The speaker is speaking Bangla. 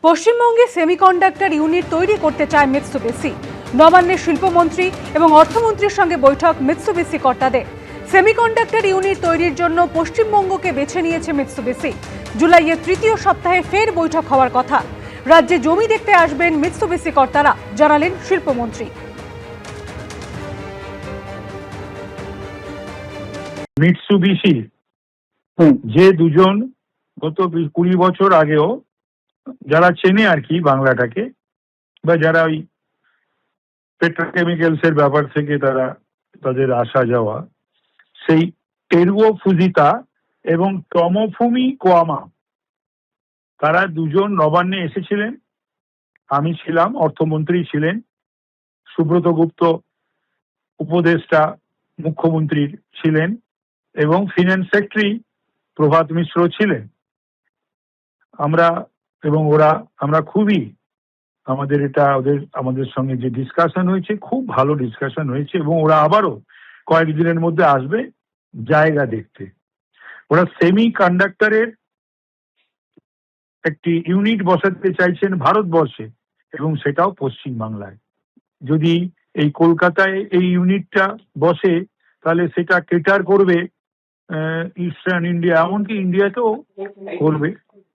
পশ্চিমবঙ্গে সেমিকন্ডাক্টর ইউনিট তৈরি করতে চায় মিৎসুবিশি। নবান্নের শিল্পমন্ত্রী এবং অর্থমন্ত্রীর সঙ্গে বৈঠক মিৎসুবিশি কর্তাদের। সেমিকন্ডাক্টর ইউনিট তৈরির জন্য পশ্চিমবঙ্গকে বেছে নিয়েছে মিৎসুবিশি। জুলাইয়ের তৃতীয় সপ্তাহে ফের বৈঠক হওয়ার কথা। রাজ্যে জমি দেখতে আসবেন মিৎসুবিশি কর্তারা, জানালেন শিল্পমন্ত্রী। মিৎসুবিশি যে দুজন গত 20 বছর আগেও, যারা চেনে আর কি বাংলাটাকে, বা যারা ওই পেট্রোকেমিক্যালস এর ব্যাপার থেকে তাদের আসা যাওয়া, সেই টেরুও ফুজিতা এবং টমোফুমি কোয়ামা, তারা দুজন নবান্নে এসেছিলেন। আমি ছিলাম, অর্থমন্ত্রী ছিলেন, সুব্রত গুপ্ত উপদেষ্টা মুখ্যমন্ত্রীর ছিলেন, এবং ফিনান্স সেক্রেটারি প্রভাত মিশ্র ছিলেন। আমরা খুবই, আমাদের সঙ্গে যে ডিসকাশন হয়েছে, খুব ভালো ডিসকাশন হয়েছে, এবং ওরা আবারও কয়েকদিনের মধ্যে আসবে জায়গা দেখতে। ওরা সেমি কন্ডাক্টরের একটি ইউনিট বসাতে চাইছেন ভারতবর্ষে, এবং সেটাও পশ্চিম বাংলায়। যদি এই কলকাতায় এই ইউনিটটা বসে, তাহলে সেটা কেটার করবে ইস্টার্ন ইন্ডিয়া, এমনকি ইন্ডিয়াতেও করবে।